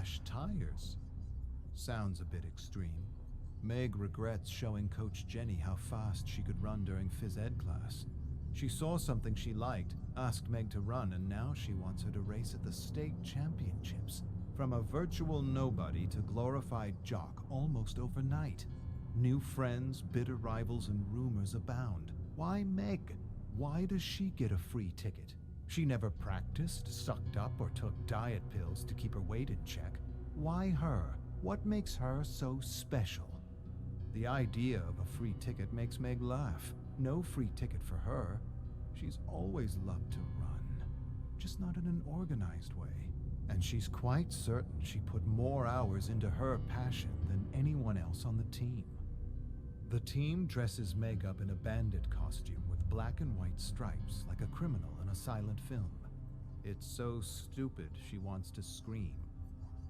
slash tires. Sounds a bit extreme. Meg regrets showing Coach Jenny how fast she could run during phys ed class. She saw something she liked, asked Meg to run, and now she wants her to race at the state championships. From a virtual nobody to glorified jock almost overnight. New friends, bitter rivals, and rumors abound. Why Meg? Why does she get a free ticket? She never practiced, sucked up, or took diet pills to keep her weight in check. Why her? What makes her so special? The idea of a free ticket makes Meg laugh. No free ticket for her. She's always loved to run, just not in an organized way. And she's quite certain she put more hours into her passion than anyone else on the team. The team dresses Meg up in a bandit costume with black and white stripes, like a criminal in a silent film. It's so stupid she wants to scream.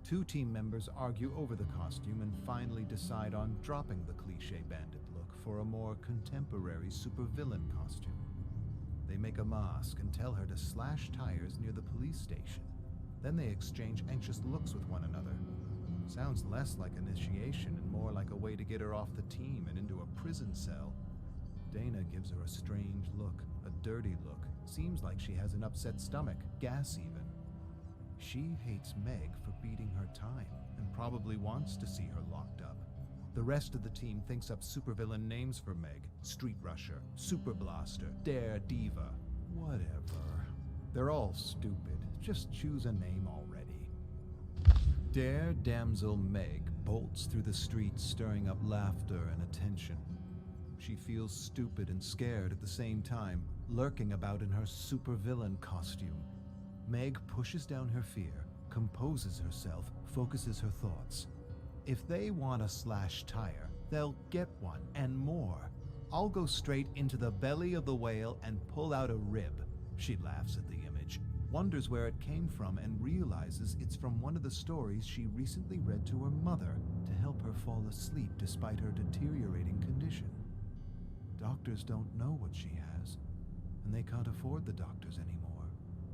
Two team members argue over the costume and finally decide on dropping the cliché bandit look for a more contemporary supervillain costume. They make a mask and tell her to slash tires near the police station. Then they exchange anxious looks with one another. Sounds less like initiation and more like a way to get her off the team and into a prison cell. Dana gives her a strange look, a dirty look. Seems like she has an upset stomach, gas even. She hates Meg for beating her time and probably wants to see her locked up. The rest of the team thinks up supervillain names for Meg: Street Rusher, Super Blaster, Dare Diva, whatever. They're all stupid. Just choose a name already. Dare Damsel Meg bolts through the streets, stirring up laughter and attention. She feels stupid and scared at the same time, lurking about in her supervillain costume. Meg pushes down her fear, composes herself, focuses her thoughts. If they want a slash tire, they'll get one and more. I'll go straight into the belly of the whale and pull out a rib. She laughs at the image, wonders where it came from, and realizes it's from one of the stories she recently read to her mother to help her fall asleep despite her deteriorating condition. Doctors don't know what she has, and they can't afford the doctors anymore.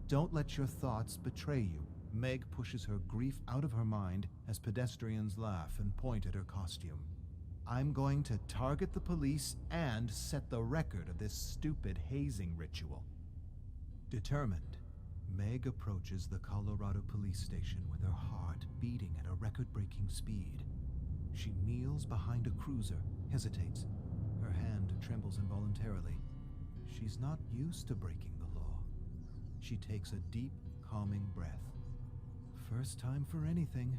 Don't let your thoughts betray you. Meg pushes her grief out of her mind as pedestrians laugh and point at her costume. I'm going to target the police and set the record of this stupid hazing ritual. Determined, Meg approaches the Colorado police station with her heart beating at a record-breaking speed. She kneels behind a cruiser, hesitates. Her hand trembles involuntarily. She's not used to breaking the law. She takes a deep, calming breath. First time for anything.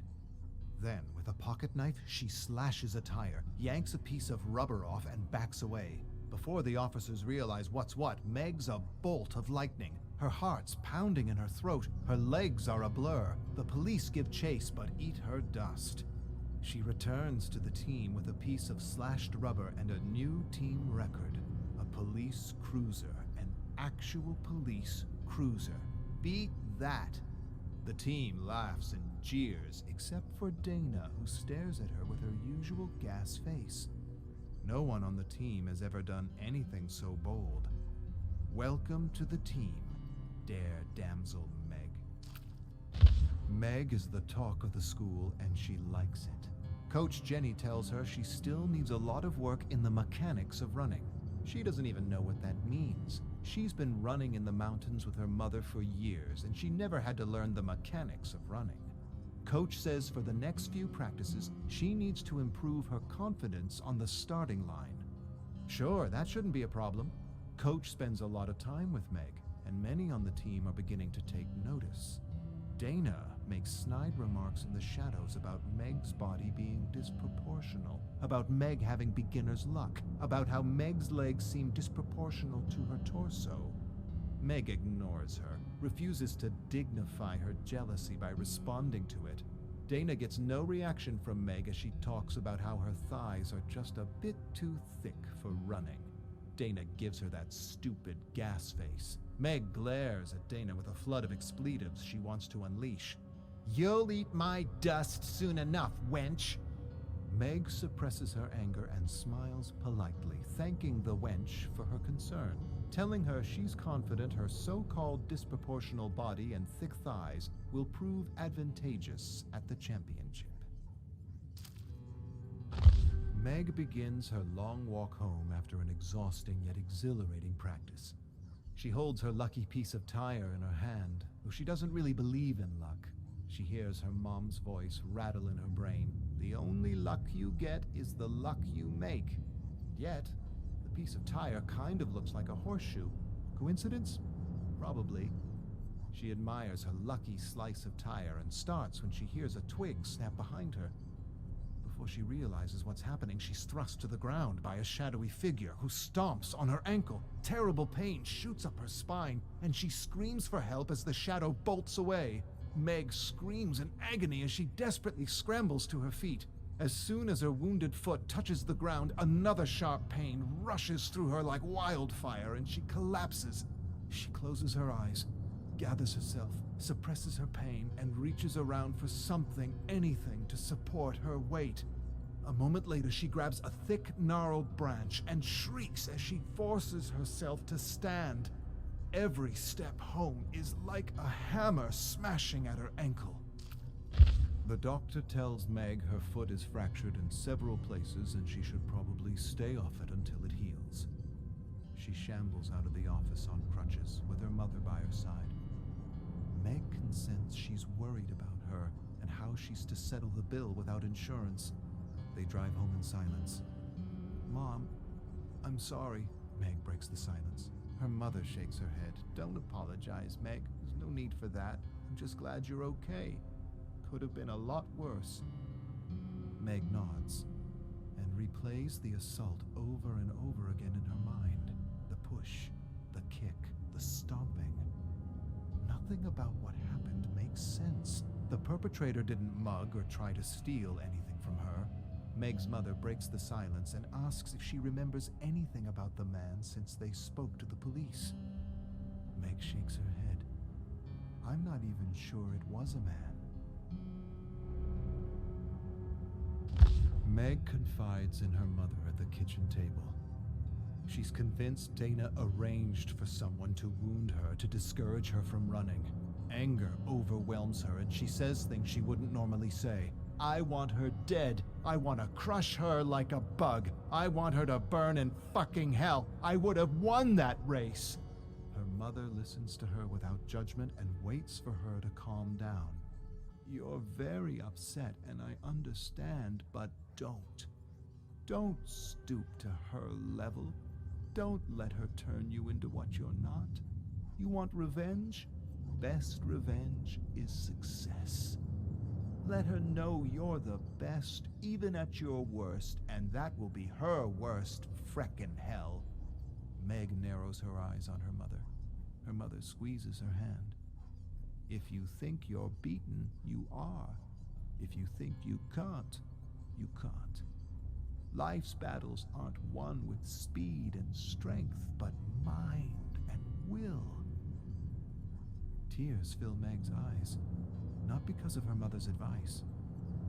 Then, with a pocket knife, she slashes a tire, yanks a piece of rubber off, and backs away. Before the officers realize what's what, Meg's a bolt of lightning. Her heart's pounding in her throat. Her legs are a blur. The police give chase, but eat her dust. She returns to the team with a piece of slashed rubber and a new team record. A police cruiser. An actual police cruiser. Beat that! The team laughs and jeers, except for Dana, who stares at her with her usual gas face. No one on the team has ever done anything so bold. Welcome to the team, Dare Damsel Meg. Meg is the talk of the school, and she likes it. Coach Jenny tells her she still needs a lot of work in the mechanics of running. She doesn't even know what that means. She's been running in the mountains with her mother for years, and she never had to learn the mechanics of running. Coach says for the next few practices, she needs to improve her confidence on the starting line. Sure, that shouldn't be a problem. Coach spends a lot of time with Meg, and many on the team are beginning to take notice. Dana makes snide remarks in the shadows about Meg's body being disproportional, about Meg having beginner's luck, about how Meg's legs seem disproportional to her torso. Meg ignores her, refuses to dignify her jealousy by responding to it. Dana gets no reaction from Meg as she talks about how her thighs are just a bit too thick for running. Dana gives her that stupid gas face. Meg glares at Dana with a flood of expletives she wants to unleash. You'll eat my dust soon enough, wench! Meg suppresses her anger and smiles politely, thanking the wench for her concern, telling her she's confident her so-called disproportional body and thick thighs will prove advantageous at the championship. Meg begins her long walk home after an exhausting yet exhilarating practice. She holds her lucky piece of tire in her hand, though she doesn't really believe in luck. She hears her mom's voice rattle in her brain. The only luck you get is the luck you make. Yet, the piece of tire kind of looks like a horseshoe. Coincidence? Probably. She admires her lucky slice of tire and starts when she hears a twig snap behind her. Before she realizes what's happening, she's thrust to the ground by a shadowy figure who stomps on her ankle. Terrible pain shoots up her spine, and she screams for help as the shadow bolts away. Meg screams in agony as she desperately scrambles to her feet. As soon as her wounded foot touches the ground, another sharp pain rushes through her like wildfire, and she collapses. She closes her eyes, gathers herself, suppresses her pain, and reaches around for something, anything, to support her weight. A moment later, she grabs a thick, gnarled branch and shrieks as she forces herself to stand. Every step home is like a hammer smashing at her ankle. The doctor tells Meg her foot is fractured in several places and she should probably stay off it until it heals. She shambles out of the office on crutches with her mother by her side. Meg can sense she's worried about her and how she's to settle the bill without insurance. They drive home in silence. "Mom, I'm sorry." Meg breaks the silence. Her mother shakes her head. "Don't apologize, Meg. There's no need for that. I'm just glad you're okay. Could have been a lot worse." Meg nods and replays the assault over and over again in her mind. The push, the kick, the stomping. Nothing about what happened makes sense. The perpetrator didn't mug or try to steal anything from her. Meg's mother breaks the silence and asks if she remembers anything about the man since they spoke to the police. Meg shakes her head. "I'm not even sure it was a man." Meg confides in her mother at the kitchen table. She's convinced Dana arranged for someone to wound her to discourage her from running. Anger overwhelms her and she says things she wouldn't normally say. "I want her dead. I want to crush her like a bug. I want her to burn in fucking hell. I would have won that race." Her mother listens to her without judgment and waits for her to calm down. "You're very upset and I understand, but don't. Don't stoop to her level. Don't let her turn you into what you're not. You want revenge? Best revenge is success. Let her know you're the best, even at your worst, and that will be her worst freckin' hell." Meg narrows her eyes on her mother. Her mother squeezes her hand. "If you think you're beaten, you are. If you think you can't, you can't. Life's battles aren't won with speed and strength, but mind and will." Tears fill Meg's eyes, not because of her mother's advice,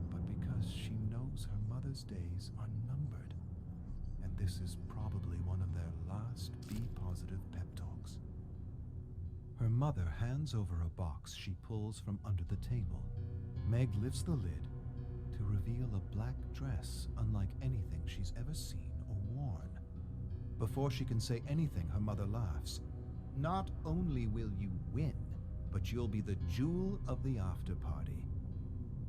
but because she knows her mother's days are numbered, and this is probably one of their last be-positive pep talks. Her mother hands over a box she pulls from under the table. Meg lifts the lid to reveal a black dress unlike anything she's ever seen or worn. Before she can say anything, her mother laughs. "Not only will you win, but you'll be the jewel of the after-party."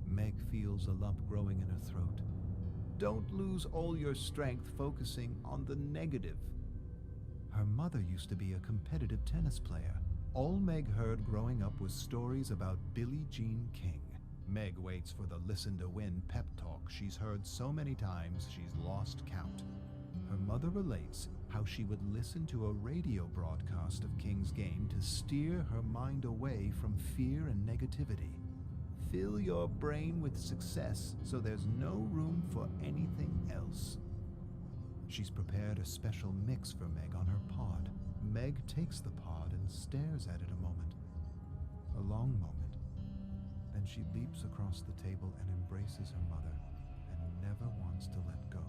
Meg feels a lump growing in her throat. "Don't lose all your strength focusing on the negative." Her mother used to be a competitive tennis player. All Meg heard growing up was stories about Billie Jean King. Meg waits for the listen-to-win pep talk she's heard so many times she's lost count. Her mother relates how she would listen to a radio broadcast of King's game to steer her mind away from fear and negativity. "Fill your brain with success so there's no room for anything else." She's prepared a special mix for Meg on her pod. Meg takes the pod and stares at it a moment. A long moment. Then she leaps across the table and embraces her mother and ever wants to let go.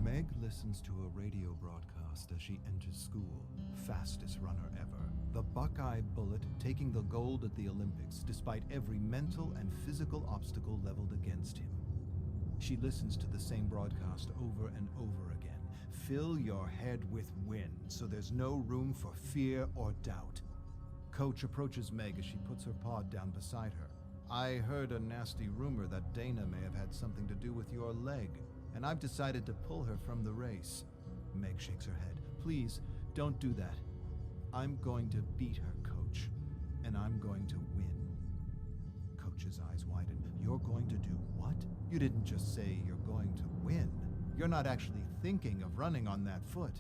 Meg listens to a radio broadcast as she enters school. Fastest runner ever. The Buckeye Bullet taking the gold at the Olympics despite every mental and physical obstacle leveled against him. She listens to the same broadcast over and over again. Fill your head with wind so there's no room for fear or doubt. Coach approaches Meg as she puts her pod down beside her. I heard a nasty rumor that Dana may have had something to do with your leg, and I've decided to pull her from the race. Meg shakes her head. Please, don't do that. I'm going to beat her, Coach, and I'm going to win. Coach's eyes widen. You're going to do what? You didn't just say you're going to win. You're not actually thinking of running on that foot.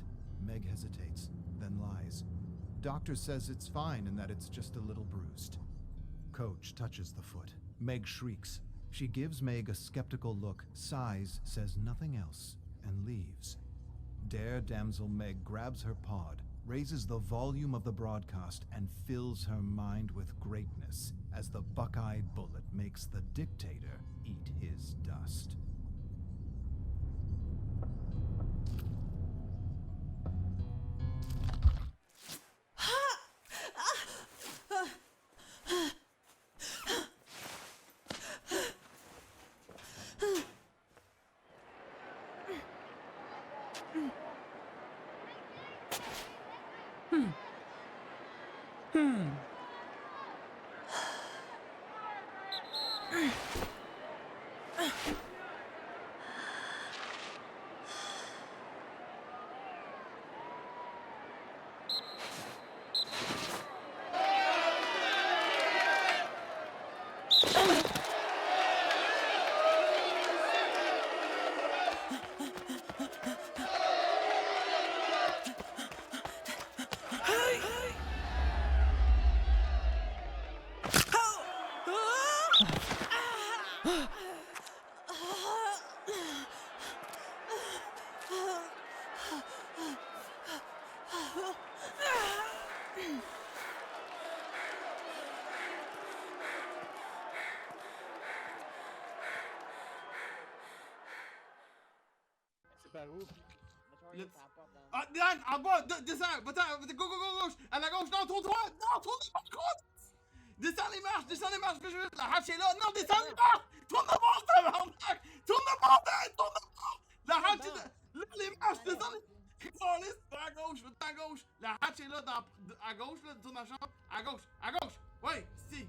Meg hesitates, then lies. Doctor says it's fine and that it's just a little bruised. Coach touches the foot. Meg shrieks. She gives Meg a skeptical look, sighs, says nothing else, and leaves. Dare damsel Meg grabs her pod, raises the volume of the broadcast, and fills her mind with greatness as the Buckeye Bullet makes the dictator eat his dust. Par où? Ah, Dylan, en bas, descends, va-t'en, go, gauche, à la gauche, non, tourne droit, non, tourne droite, descends les marches, que je la hache est là, non, descends les marches, tourne de bord, tabarnak, tourne de bord, la hache est là, les marches, descends les, câlisse, à gauche, la hache est là, à gauche, là, tourne la chambre, à gauche, ouais, si,